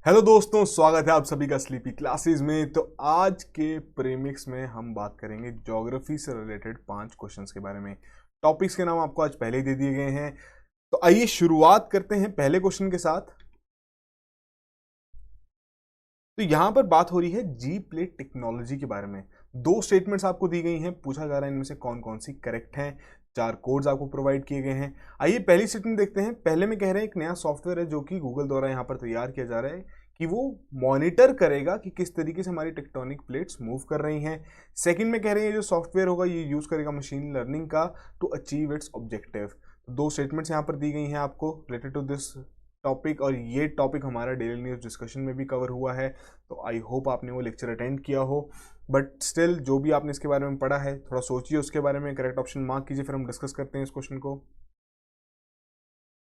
Hello दोस्तों, स्वागत है आप सभी का स्लीपी क्लासेस में। तो आज के प्रीमिक्स में हम बात करेंगे ज्योग्राफी से रिलेटेड 5 क्वेश्चंस के बारे में। टॉपिक्स के नाम आपको आज पहले ही दे दिए गए हैं। तो आइए शुरुआत करते हैं पहले क्वेश्चन के साथ। तो यहां पर बात हो रही है जी प्लेट टेक्नोलॉजी के बारे में। 2 स्टेटमेंट्स आपको दी गई हैं, पूछा जा रहा है इनमें से कौन कौन सी करेक्ट हैं। 4 कोड्स आपको प्रोवाइड किए गए हैं। आइए पहली स्टेटमेंट देखते हैं। पहले में कह रहे हैं एक नया सॉफ्टवेयर है जो कि गूगल द्वारा यहाँ पर तैयार किया जा रहा है कि वो मॉनिटर करेगा कि किस तरीके से हमारी टेक्टोनिक प्लेट्स मूव कर रही हैं। सेकंड में कह रहे हैं जो सॉफ्टवेयर होगा ये यूज करेगा मशीन लर्निंग का to achieve its objective. 2 statements यहाँ पर दी गई हैं आपको रिलेटेड टू दिस टॉपिक, और ये टॉपिक हमारा डेली न्यूज़ डिस्कशन में भी कवर हुआ है। तो आई होप आपने वो लेक्चर अटेंड किया हो। बट स्टिल जो भी आपने इसके बारे में पढ़ा है थोड़ा सोचिए उसके बारे में, करेक्ट ऑप्शन मार्क कीजिए, फिर हम डिस्कस करते हैं इस क्वेश्चन को।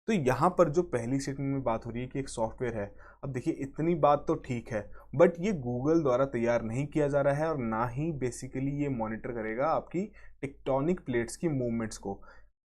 तो यहाँ पर जो पहली स्टेटमेंट में बात हो रही है कि एक सॉफ्टवेयर है, अब देखिए इतनी बात तो ठीक है, बट ये गूगल द्वारा तैयार नहीं किया जा रहा है और ना ही बेसिकली ये मॉनिटर करेगा आपकी टेक्टोनिक प्लेट्स की मूवमेंट्स को।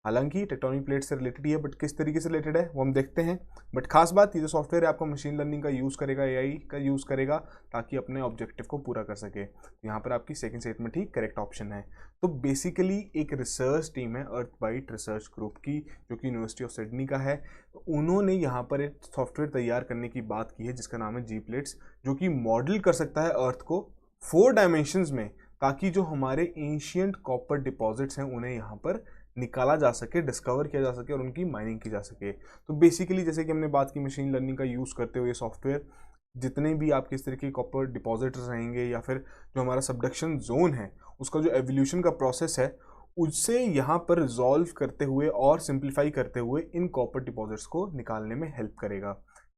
हालांकि टेक्टोनिक प्लेट से रिलेटेड ही है, बट किस तरीके से रिलेटेड है वो हम देखते हैं। बट खास बात ये जो सॉफ्टवेयर है आपका मशीन लर्निंग का यूज़ करेगा, एआई का यूज़ करेगा ताकि अपने ऑब्जेक्टिव को पूरा कर सके। तो यहाँ पर आपकी सेकंड स्टेटमेंट ही करेक्ट ऑप्शन है। तो बेसिकली एक रिसर्च टीम है अर्थ बाइट रिसर्च ग्रुप की, जो कि यूनिवर्सिटी ऑफ सिडनी का है। तो उन्होंने यहाँ पर एक सॉफ्टवेयर तैयार करने की बात की है जिसका नाम है जी प्लेट्स, जो कि मॉडल कर सकता है अर्थ को 4 डायमेंशंस में, ताकि जो हमारे एंशियंट कॉपर डिपॉजिट्स हैं उन्हें यहाँ पर निकाला जा सके, डिस्कवर किया जा सके और उनकी माइनिंग की जा सके। तो बेसिकली जैसे कि हमने बात की मशीन लर्निंग का यूज़ करते हुए सॉफ्टवेयर, जितने भी आपके इस तरीके के कॉपर डिपॉजिट्स रहेंगे या फिर जो हमारा सबडक्शन जोन है उसका जो एवोल्यूशन का प्रोसेस है उससे यहाँ पर रिजॉल्व करते हुए और सिंप्लीफाई करते हुए इन कॉपर डिपॉजिट्स को निकालने में हेल्प करेगा।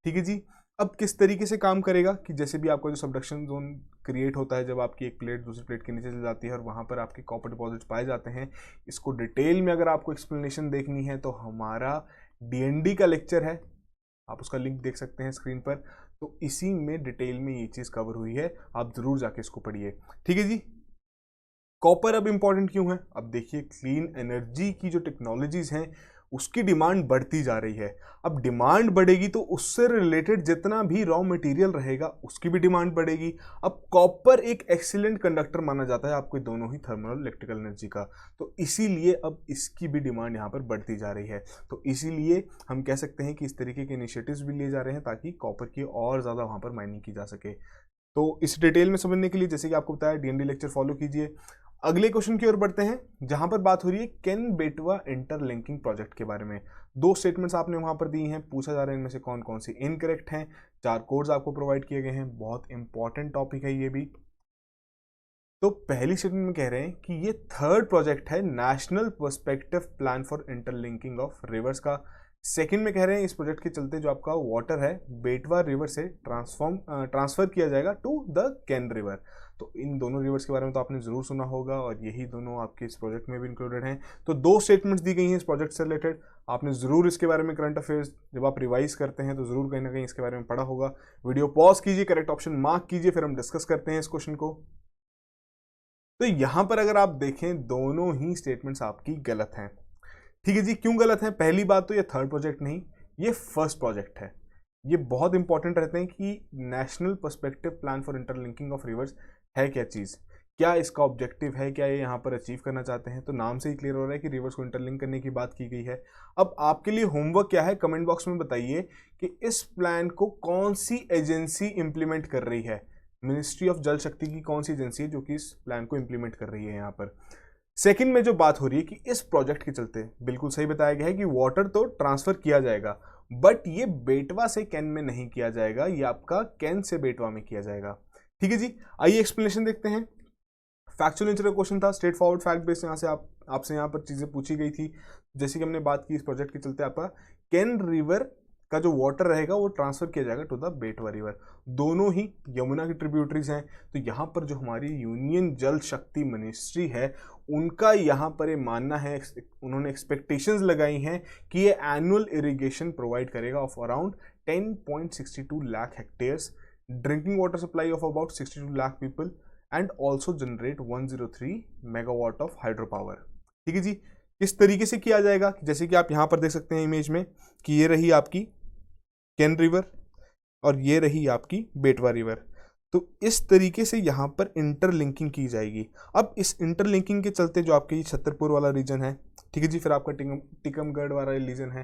ठीक है जी। अब किस तरीके से काम करेगा कि जैसे भी आपका जो सबडक्शन जोन क्रिएट होता है जब आपकी एक प्लेट दूसरी प्लेट के नीचे चली जाती है और वहाँ पर आपके कॉपर डिपॉजिट्स पाए जाते हैं, इसको डिटेल में अगर आपको एक्सप्लेनेशन देखनी है तो हमारा डीएनडी का लेक्चर है, आप उसका लिंक देख सकते हैं स्क्रीन पर। तो इसी में डिटेल में ये चीज़ कवर हुई है, आप ज़रूर जाके इसको पढ़िए। ठीक है जी। कॉपर अब इंपॉर्टेंट क्यों है? अब देखिए क्लीन एनर्जी की जो टेक्नोलॉजीज हैं उसकी डिमांड बढ़ती जा रही है। अब डिमांड बढ़ेगी तो उससे रिलेटेड जितना भी रॉ मटेरियल रहेगा उसकी भी डिमांड बढ़ेगी। अब कॉपर एक एक्सीलेंट कंडक्टर माना जाता है आपके दोनों ही थर्मल इलेक्ट्रिकल एनर्जी का, तो इसीलिए अब इसकी भी डिमांड यहाँ पर बढ़ती जा रही है। तो इसीलिए हम कह सकते हैं कि इस तरीके के इनिशिएटिव्स भी लिए जा रहे हैं ताकि कॉपर की और ज़्यादा वहाँ पर माइनिंग की जा सके। तो इस डिटेल में समझने के लिए जैसे कि आपको बताया डीएनडी लेक्चर फॉलो कीजिए। अगले क्वेश्चन की ओर बढ़ते हैं जहां पर बात हो रही है केन बेटवा इंटरलिंकिंग प्रोजेक्ट के बारे में। 2 स्टेटमेंट्स आपने वहां पर दी हैं, पूछा जा रहा है इनमें से कौन कौन सी इनकरेक्ट हैं। 4 कोड्स आपको प्रोवाइड किए गए हैं, बहुत इंपॉर्टेंट टॉपिक है ये भी। तो पहली स्टेटमेंट में कह रहे हैं कि ये थर्ड प्रोजेक्ट है national perspective plan for interlinking of reverse का। सेकंड में कह रहे हैं इस प्रोजेक्ट के चलते जो आपका वाटर है बेटवा रिवर से ट्रांसफर किया जाएगा टू द कैन रिवर। तो इन दोनों रिवर्स के बारे में तो आपने जरूर सुना होगा और यही दोनों आपके इस प्रोजेक्ट में भी इंक्लूडेड हैं। तो 2 स्टेटमेंट्स दी गई हैं इस प्रोजेक्ट से रिलेटेड, आपने जरूर इसके बारे में करंट अफेयर्स जब आप रिवाइज करते हैं तो जरूर कहीं ना कहीं इसके बारे में पढ़ा होगा। वीडियो पॉज कीजिए, करेक्ट ऑप्शन मार्क कीजिए, फिर हम डिस्कस करते हैं इस क्वेश्चन को। तो यहां पर अगर आप देखें दोनों ही स्टेटमेंट्स आपकी गलत हैं। ठीक है जी। क्यों गलत है? पहली बात तो ये थर्ड प्रोजेक्ट नहीं, ये फर्स्ट प्रोजेक्ट है। ये बहुत इंपॉर्टेंट रहते हैं कि national perspective plan for interlinking of reverse है क्या चीज़, क्या इसका ऑब्जेक्टिव है, क्या ये यहाँ पर अचीव करना चाहते हैं। तो नाम से ही क्लियर हो रहा है कि रिवर्स को इंटरलिंक करने की बात की गई है। अब आपके लिए होमवर्क क्या है, कमेंट बॉक्स में बताइए कि इस प्लान को कौन सी एजेंसी इंप्लीमेंट कर रही है। मिनिस्ट्री ऑफ जल शक्ति की कौन सी एजेंसी है जो कि इस प्लान को इंप्लीमेंट कर रही है यहाँ पर। सेकंड में जो बात हो रही है कि इस प्रोजेक्ट के चलते बिल्कुल सही बताया गया है कि वाटर तो ट्रांसफर किया जाएगा, बट ये बेटवा से कैन में नहीं किया जाएगा, ये आपका कैन से बेटवा में किया जाएगा। ठीक है जी। आइए एक्सप्लेनेशन देखते हैं। फैक्चुअल नेचर का क्वेश्चन था, स्ट्रेट फॉरवर्ड फैक्ट बेस्ड यहाँ से आपसे यहाँ पर चीजें पूछी गई थी। जैसे कि हमने बात की इस प्रोजेक्ट के चलते आपका कैन रिवर का जो वाटर रहेगा वो ट्रांसफर किया जाएगा टू द बेटवा रिवर। दोनों ही यमुना की ट्रिब्यूटरीज हैं। तो यहाँ पर जो हमारी यूनियन जल शक्ति मिनिस्ट्री है उनका यहाँ पर ये मानना है, उन्होंने एक्सपेक्टेशंस लगाई हैं कि ये एनुअल इरिगेशन प्रोवाइड करेगा of around 10.62 lakh hectares, drinking water supply of about 62 lakh people and also generate 103 megawatt of hydro power. ठीक है जी। किस तरीके से किया जाएगा, जैसे कि आप यहाँ पर देख सकते हैं इमेज में कि ये रही आपकी कैन रिवर, और ये रही आपकी बेटवा रिवर। तो इस तरीके से यहाँ पर इंटरलिंकिंग की जाएगी। अब इस इंटरलिंकिंग के चलते जो आपके ये छतरपुर वाला रीजन है, ठीक है जी, फिर आपका टिकमगढ़ वाला रीजन है,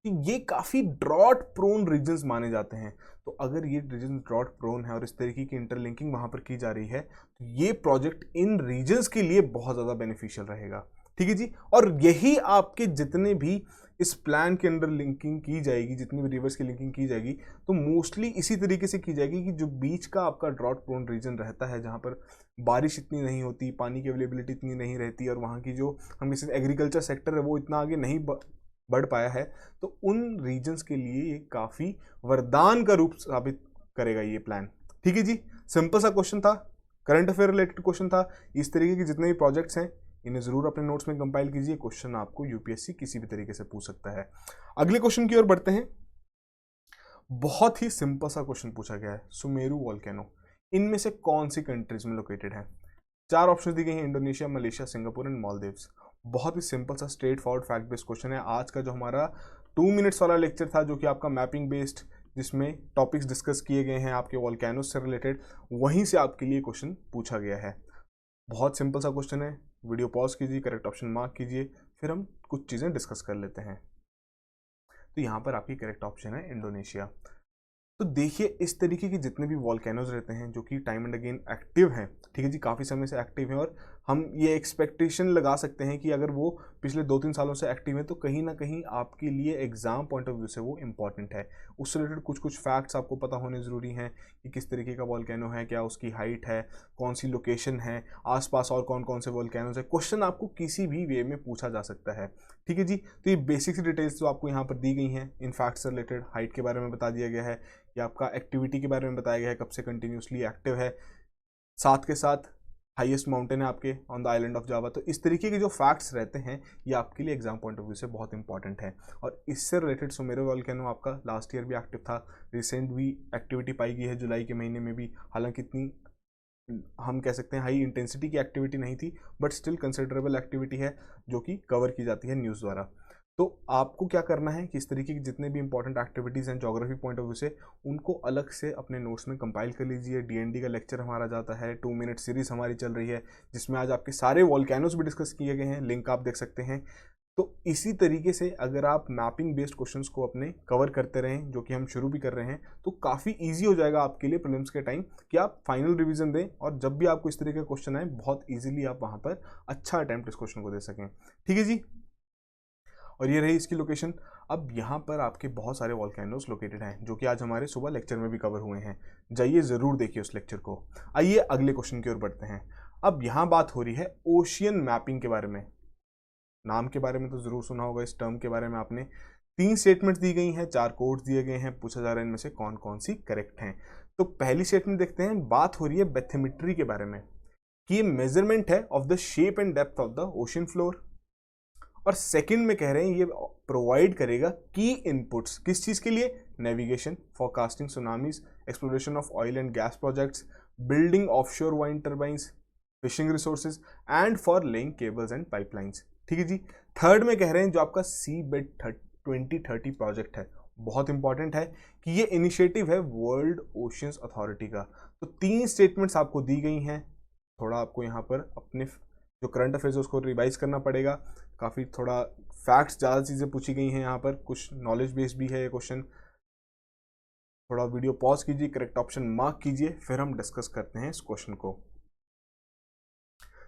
कि ये काफ़ी ड्रॉट प्रोन रीजन्स माने जाते हैं। तो अगर ये रीजन ड्रॉट प्रोन है और इस तरीके की इंटरलिंकिंग वहाँ पर की जा रही है, तो ये प्रोजेक्ट इन रीजन्स के लिए बहुत ज़्यादा बेनिफिशियल रहेगा, ठीक है जी। और यही आपके जितने भी इस प्लान के अंदर लिंकिंग की जाएगी, जितनी भी रिवर्स की लिंकिंग की जाएगी, तो मोस्टली इसी तरीके से की जाएगी कि जो बीच का आपका ड्रॉट प्रोन रीजन रहता है, जहाँ पर बारिश इतनी नहीं होती, पानी की अवेलेबिलिटी इतनी नहीं रहती, और वहाँ की जो हम इसे एग्रीकल्चर सेक्टर है वो इतना आगे नहीं बढ़ पाया है, तो उन रीजन्स के लिए ये काफ़ी वरदान का रूप साबित करेगा ये प्लान, ठीक है जी। सिंपल सा क्वेश्चन था, करंट अफेयर रिलेटेड क्वेश्चन था। इस तरीके के जितने भी प्रोजेक्ट्स हैं इन्हें जरूर अपने नोट्स में कंपाइल कीजिए। क्वेश्चन आपको यूपीएससी किसी भी तरीके से पूछ सकता है। अगले क्वेश्चन की ओर बढ़ते हैं। बहुत ही सिंपल सा क्वेश्चन पूछा गया है, सुमेरु वॉल्केनो इनमें से कौन सी कंट्रीज में लोकेटेड है? 4 ऑप्शन दी गई हैं, Indonesia, Malaysia, Singapore and Maldives. बहुत ही सिंपल सा straight forward fact based question है। आज का जो हमारा 2 मिनट्स वाला लेक्चर था, जो कि आपका मैपिंग बेस्ड, जिसमें टॉपिक्स डिस्कस किए गए हैं आपके वॉल्केनोज से रिलेटेड, वहीं से आपके लिए क्वेश्चन पूछा गया है। बहुत सिंपल सा क्वेश्चन है। वीडियो पॉज कीजिए, करेक्ट ऑप्शन मार्क कीजिए, फिर हम कुछ चीज़ें डिस्कस कर लेते हैं। तो यहाँ पर आपकी करेक्ट ऑप्शन है इंडोनेशिया। तो देखिए, इस तरीके के जितने भी वॉल्केनोज रहते हैं जो कि टाइम एंड अगेन एक्टिव हैं, ठीक है जी, काफ़ी समय से एक्टिव हैं, और हम ये एक्सपेक्टेशन लगा सकते हैं कि अगर वो पिछले 2-3 सालों से एक्टिव हैं तो कहीं ना कहीं आपके लिए एग्जाम पॉइंट ऑफ व्यू से वो इंपॉर्टेंट है। उससे रिलेटेड कुछ कुछ फैक्ट्स आपको पता होने ज़रूरी हैं कि किस तरीके का वॉल्केनो है, क्या उसकी हाइट है, कौन सी लोकेशन है, आसपास और कौन कौन से वॉल्केनोज है। क्वेश्चन आपको किसी भी वे में पूछा जा सकता है, ठीक है जी। तो ये बेसिक डिटेल्स जो आपको यहाँ पर दी गई हैं इन फैक्ट्स से रिलेटेड, हाइट के बारे में बता दिया गया है, या आपका एक्टिविटी के बारे में बताया गया है, कब से कंटिन्यूसली एक्टिव है, साथ के साथ हाईएस्ट माउंटेन है आपके on the island of Java. तो इस तरीके के जो फैक्ट्स रहते हैं ये आपके लिए एग्जाम पॉइंट ऑफ व्यू से बहुत इंपॉर्टेंट है। और इससे रिलेटेड सुमेरु वॉल्केनो आपका लास्ट ईयर भी एक्टिव था, रिसेंट भी एक्टिविटी पाई गई है जुलाई के महीने में भी। हालांकि इतनी हम कह सकते हैं हाई इंटेंसिटी की एक्टिविटी नहीं थी, बट स्टिल कंसिडरेबल एक्टिविटी है जो कि कवर की जाती है न्यूज़ द्वारा। तो आपको क्या करना है कि इस तरीके की जितने भी इंपॉर्टेंट एक्टिविटीज़ हैं ज्योग्राफी पॉइंट ऑफ व्यू से, उनको अलग से अपने नोट्स में कंपाइल कर लीजिए। डीएनडी का लेक्चर हमारा जाता है, 2 मिनट सीरीज हमारी चल रही है, जिसमें आज आपके सारे वॉल्केनोज भी डिस्कस किए गए हैं, लिंक आप देख सकते हैं। तो इसी तरीके से अगर आप मैपिंग बेस्ड क्वेश्चंस को अपने कवर करते रहें, जो कि हम शुरू भी कर रहे हैं, तो काफ़ी इजी हो जाएगा आपके लिए प्रीलिम्स के टाइम कि आप फाइनल रिवीजन दें, और जब भी आपको इस तरीके का क्वेश्चन आए बहुत इजीली आप वहाँ पर अच्छा अटैम्प्ट इस क्वेश्चन को दे सकें, ठीक है जी। और ये रही इसकी लोकेशन। अब यहाँ पर आपके बहुत सारे वॉल्केनोज लोकेटेड हैं जो कि आज हमारे सुबह लेक्चर में भी कवर हुए हैं, जाइए ज़रूर देखिए उस लेक्चर को। आइए अगले क्वेश्चन की ओर बढ़ते हैं। अब यहाँ बात हो रही है ओशियन मैपिंग के बारे में। नाम के बारे में तो ज़रूर सुना होगा, इस टर्म के बारे में आपने। 3 स्टेटमेंट्स दी गई हैं, 4 कोड्स दिए गए हैं, पूछा जा रहा है इनमें से कौन कौन सी करेक्ट हैं। तो पहली स्टेटमेंट देखते हैं, बात हो रही है बैथोमेट्री के बारे में, कि ये मेजरमेंट है of the shape and depth of the ocean floor. और सेकंड में कह रहे हैं ये प्रोवाइड करेगा की इनपुट्स, किस चीज़ के लिए? Navigation, forecasting tsunamis, exploration of oil and gas projects, building offshore wind turbines, fishing resources and for laying cables and pipelines, ठीक है जी। थर्ड में कह रहे हैं जो आपका सी बेड 2030 प्रोजेक्ट है, बहुत इंपॉर्टेंट है कि ये इनिशिएटिव है वर्ल्ड ओशियंस अथॉरिटी का। तो 3 स्टेटमेंट्स आपको दी गई हैं। थोड़ा आपको यहाँ पर अपने जो करंट अफेयर्स है उसको रिवाइज करना पड़ेगा, काफ़ी थोड़ा फैक्ट्स ज़्यादा चीज़ें पूछी गई हैं यहाँ पर, कुछ नॉलेज बेस्ड भी है ये क्वेश्चन। थोड़ा वीडियो पॉज कीजिए, करेक्ट ऑप्शन मार्क कीजिए, फिर हम डिस्कस करते हैं इस क्वेश्चन को।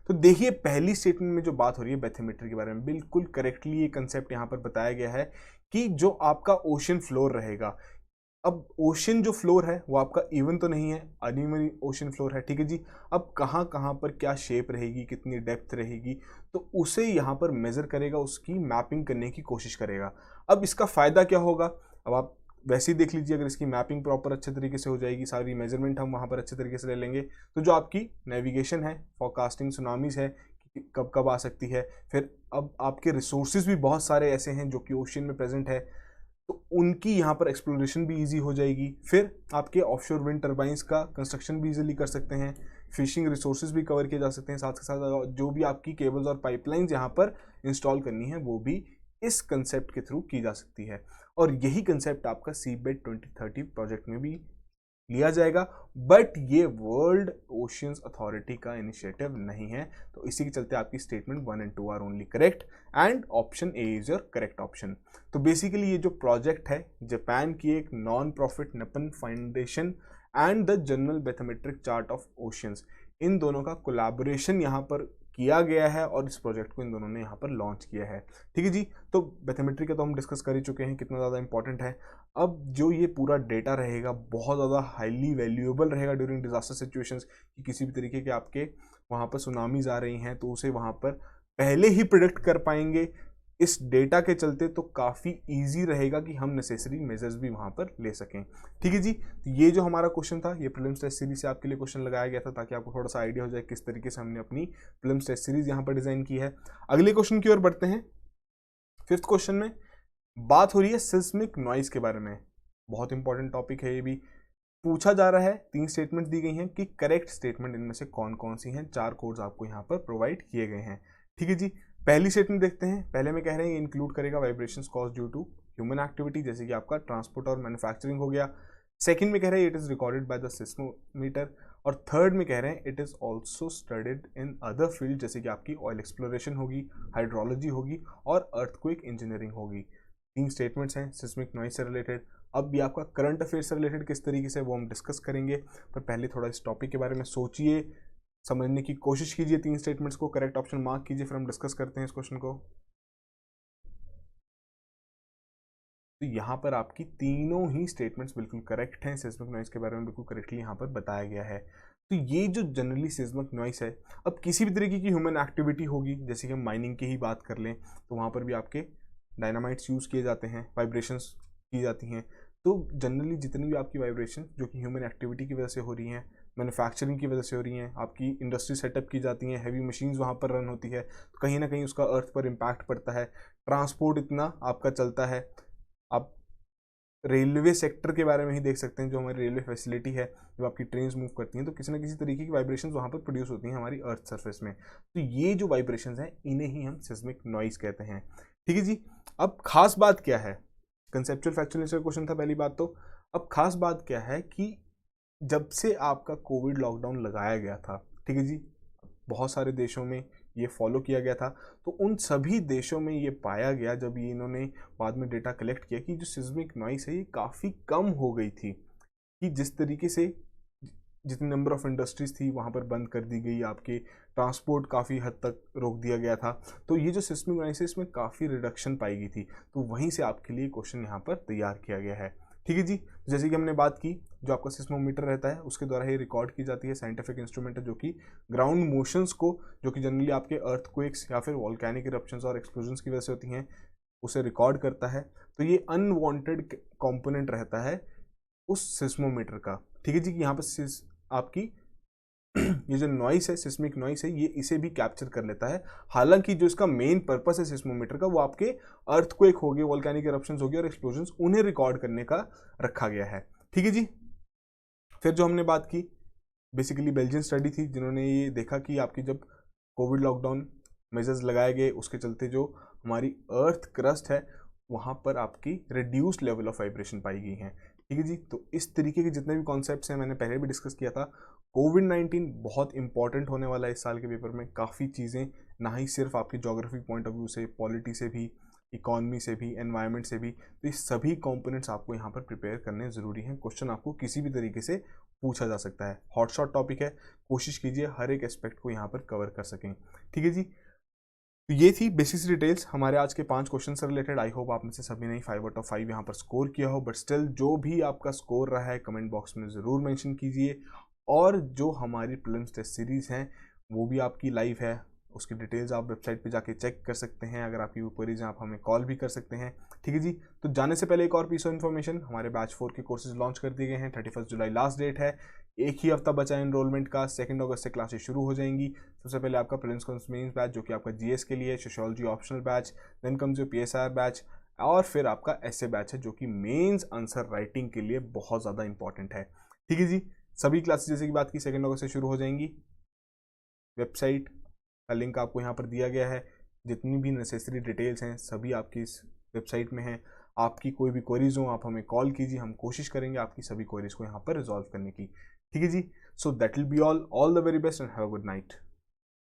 तो देखिए, पहली स्टेटमेंट में जो बात हो रही है बैथोमेट्री के बारे में, बिल्कुल करेक्टली ये कंसेप्ट यहाँ पर बताया गया है कि जो आपका ओशन फ्लोर रहेगा, अब ओशन जो फ्लोर है वो आपका इवन तो नहीं है, अनइवन ओशन फ्लोर है, ठीक है जी। अब कहाँ कहाँ पर क्या शेप रहेगी, कितनी डेप्थ रहेगी, तो उसे यहाँ पर मेज़र करेगा, उसकी मैपिंग करने की कोशिश करेगा। अब इसका फ़ायदा क्या होगा, अब आप वैसे ही देख लीजिए, अगर इसकी मैपिंग प्रॉपर अच्छे तरीके से हो जाएगी, सारी मेजरमेंट हम वहाँ पर अच्छे तरीके से ले लेंगे, तो जो आपकी नेविगेशन है, फोरकास्टिंग सुनामीज है, कब कब आ सकती है, फिर अब आपके रिसोर्सेज भी बहुत सारे ऐसे हैं जो कि ओशन में प्रेजेंट है, तो उनकी यहाँ पर एक्सप्लोरेशन भी इजी हो जाएगी। फिर आपके ऑफशोर विंड टर्बाइंस का कंस्ट्रक्शन भी इजीली कर सकते हैं, फिशिंग रिसोर्सेज भी कवर किए जा सकते हैं, साथ के साथ जो भी आपकी केबल्स और पाइपलाइंस यहाँ पर इंस्टॉल करनी है वो भी इस कंसेप्ट के थ्रू की जा सकती है। और यही कंसेप्ट आपका सीबेड 2030 प्रोजेक्ट में भी लिया जाएगा, बट ये वर्ल्ड ओशियंस अथॉरिटी का इनिशिएटिव नहीं है। तो इसी के चलते आपकी statement 1 and 2 are only correct and option A is your correct option. तो बेसिकली ये जो प्रोजेक्ट है जापान की एक non profit Nippon foundation and the general bathymetric chart of oceans, इन दोनों का कोलैबोरेशन यहाँ पर किया गया है और इस प्रोजेक्ट को इन दोनों ने यहाँ पर लॉन्च किया है। ठीक है जी, तो बैथोमेट्री का तो हम डिस्कस कर ही चुके हैं कितना ज़्यादा इंपॉर्टेंट है। अब जो ये पूरा डेटा रहेगा बहुत ज़्यादा हाईली वैल्यूएबल रहेगा ड्यूरिंग डिजास्टर सिचुएशंस, कि किसी भी तरीके के आपके वहाँ पर सुनामीज आ रही हैं तो उसे वहाँ पर पहले ही प्रिडिक्ट कर पाएंगे इस डेटा के चलते। तो काफ़ी इजी रहेगा कि हम नेसेसरी मेजर्स भी वहाँ पर ले सकें। ठीक है जी, तो ये जो हमारा क्वेश्चन था ये प्रीलिम्स टेस्ट सीरीज से आपके लिए क्वेश्चन लगाया गया था ताकि आपको थोड़ा सा आइडिया हो जाए किस तरीके से हमने अपनी प्रीलिम्स टेस्ट सीरीज यहाँ पर डिज़ाइन की है। अगले क्वेश्चन की ओर बढ़ते हैं। 5th क्वेश्चन में बात हो रही है सिस्मिक नॉइज के बारे में। बहुत इंपॉर्टेंट टॉपिक है, ये भी पूछा जा रहा है। 3 स्टेटमेंट दी गई हैं कि करेक्ट स्टेटमेंट इनमें से कौन कौन सी हैं। 4 कोड्स आपको यहाँ पर प्रोवाइड किए गए हैं। ठीक है जी, पहली स्टेटमेंट देखते हैं। पहले में कह रहे हैं ये इंक्लूड करेगा vibrations cause due to human activity, जैसे कि आपका ट्रांसपोर्ट और मैन्युफैक्चरिंग हो गया। सेकंड में कह रहे हैं it is recorded by the seismometer, और थर्ड में कह रहे हैं it is also studied in other field, जैसे कि आपकी ऑयल एक्सप्लोरेशन होगी, हाइड्रोलॉजी होगी और अर्थक्वेक इंजीनियरिंग होगी। 3 स्टेटमेंट्स हैं सिस्मिक नॉइज से रिलेटेड। अब भी आपका करंट अफेयर से रिलेटेड किस तरीके से वो हम डिस्कस करेंगे, पर पहले थोड़ा इस टॉपिक के बारे में सोचिए, समझने की कोशिश कीजिए। 3 स्टेटमेंट्स को करेक्ट ऑप्शन मार्क कीजिए, फिर हम डिस्कस करते हैं इस क्वेश्चन को। तो यहाँ पर आपकी तीनों ही स्टेटमेंट्स बिल्कुल करेक्ट हैं। सिस्मिक नॉइस के बारे में बिल्कुल करेक्टली यहाँ पर बताया गया है। तो ये जो जनरली सिस्मिक नॉइस है, अब किसी भी तरीके की ह्यूमन एक्टिविटी होगी, जैसे कि हम माइनिंग की ही बात कर लें तो वहाँ पर भी आपके डायनामाइट्स यूज़ किए जाते हैं, वाइब्रेशंस की जाती हैं। तो जनरली जितनी भी आपकी वाइब्रेशन जो कि ह्यूमन एक्टिविटी की वजह से हो रही हैं, मैन्युफैक्चरिंग की वजह से हो रही हैं, आपकी इंडस्ट्री सेटअप की जाती हैं, हैवी मशीन्स वहाँ पर रन होती है, तो कहीं ना कहीं उसका अर्थ पर इम्पैक्ट पड़ता है। ट्रांसपोर्ट इतना आपका चलता है। आप रेलवे सेक्टर के बारे में ही देख सकते हैं, जो हमारी रेलवे फैसिलिटी है, जब आपकी ट्रेन मूव करती हैं तो किसी न किसी तरीके की वाइब्रेशंस वहाँ पर प्रोड्यूस होती हैं हमारी अर्थ सरफेस में। तो ये जो वाइब्रेशंस हैं इन्हें ही हम सिस्मिक नॉइज कहते हैं। ठीक है जी, अब खास बात क्या है, कंसेप्चुअल फैक्चुअल नेचर का क्वेश्चन था पहली बात। तो अब खास बात क्या है कि जब से आपका कोविड लॉकडाउन लगाया गया था, ठीक है जी, बहुत सारे देशों में ये फॉलो किया गया था, तो उन सभी देशों में ये पाया गया, जब ये इन्होंने बाद में डेटा कलेक्ट किया, कि जो सिस्मिक नॉइस है ये काफ़ी कम हो गई थी। कि जिस तरीके से जितने नंबर ऑफ इंडस्ट्रीज थी वहाँ पर बंद कर दी गई, आपके ट्रांसपोर्ट काफ़ी हद तक रोक दिया गया था, तो ये जो सिस्मिक नॉइस है इसमें काफ़ी रिडक्शन पाई गई थी। तो वहीं से आपके लिए क्वेश्चन यहाँ पर तैयार किया गया है। ठीक है जी, जैसे कि हमने बात की, जो आपका सिस्मोमीटर रहता है उसके द्वारा ये रिकॉर्ड की जाती है, साइंटिफिक इंस्ट्रूमेंट है जो कि ग्राउंड मोशंस को, जो कि जनरली आपके अर्थक्वेक्स या फिर वॉल्केनिक इरप्शंस और एक्सप्लोजन्स की वजह से होती हैं, उसे रिकॉर्ड करता है। तो ये अनवांटेड कंपोनेंट रहता है उस सिस्मोमीटर का। ठीक है जी, यहाँ पर आपकी ये जो नॉइस है, सिस्मिक नॉइस है, ये इसे भी कैप्चर कर लेता है। हालांकि जो इसका मेन पर्पस है सिस्मोमीटर का, वो आपके अर्थक्वेक हो गए, वॉल्केनिक इरप्शंस हो गए और एक्सप्लोजन्स, उन्हें रिकॉर्ड करने का रखा गया है। ठीक है जी, फिर जो हमने बात की बेसिकली बेल्जियन स्टडी थी, जिन्होंने ये देखा कि आपकी जब कोविड लॉकडाउन मेजर्स लगाए गए उसके चलते जो हमारी अर्थ क्रस्ट है वहाँ पर आपकी रिड्यूस्ड लेवल ऑफ वाइब्रेशन पाई गई हैं। ठीक है जी, तो इस तरीके के जितने भी कॉन्सेप्ट्स हैं मैंने पहले भी डिस्कस किया था। कोविड-19 बहुत इंपॉर्टेंट होने वाला है इस साल के पेपर में। काफ़ी चीज़ें, ना ही सिर्फ आपकी जोग्राफी पॉइंट ऑफ व्यू से, पॉलिटी से भी, इकॉनमी से भी, एनवायरनमेंट से भी, तो ये सभी कंपोनेंट्स आपको यहाँ पर प्रिपेयर करने ज़रूरी हैं। क्वेश्चन आपको किसी भी तरीके से पूछा जा सकता है। हॉट शॉट टॉपिक है, कोशिश कीजिए हर एक एस्पेक्ट को यहाँ पर कवर कर सकें। ठीक है जी, तो ये थी बेसिक्स डिटेल्स हमारे आज के 5 क्वेश्चन से रिलेटेड। आई होप आप में से सभी ने 5 आउट ऑफ 5 यहाँ पर स्कोर किया हो, बट स्टिल जो भी आपका स्कोर रहा है कमेंट बॉक्स में ज़रूर मेंशन कीजिए। और जो हमारी प्रीलिम्स टेस्ट सीरीज़ हैं वो भी आपकी लाइव है, उसकी डिटेल्स आप वेबसाइट पे जाके चेक कर सकते हैं। अगर आपकी क्वेरीज हैं आप हमें कॉल भी कर सकते हैं। ठीक है जी, तो जाने से पहले एक और पीस ऑफ इन्फॉर्मेशन, हमारे बैच 4 के कोर्सेज लॉन्च कर दिए गए हैं। 31 जुलाई लास्ट डेट है, एक ही हफ्ता बचा है एनरोलमेंट का। 2 अगस्त से क्लासेस शुरू हो जाएंगी। सबसे पहले आपका प्रीलिम्स मेंस बैच जो कि आपका जीएस के लिए, sociology optional batch, then comes your PSR batch, और फिर आपका एसए बैच है जो कि मेंस आंसर राइटिंग के लिए बहुत ज़्यादा इंपॉर्टेंट है। ठीक है जी, सभी क्लासेस जैसे कि बात की 2 अगस्त से शुरू हो जाएंगी। वेबसाइट का लिंक आपको यहाँ पर दिया गया है, जितनी भी नेसेसरी डिटेल्स हैं सभी आपकी इस वेबसाइट में हैं। आपकी कोई भी क्वेरीज हो आप हमें कॉल कीजिए, हम कोशिश करेंगे आपकी सभी क्वेरीज को यहाँ पर रिजॉल्व करने की। ठीक है जी, so that will be all the very best and have a good night.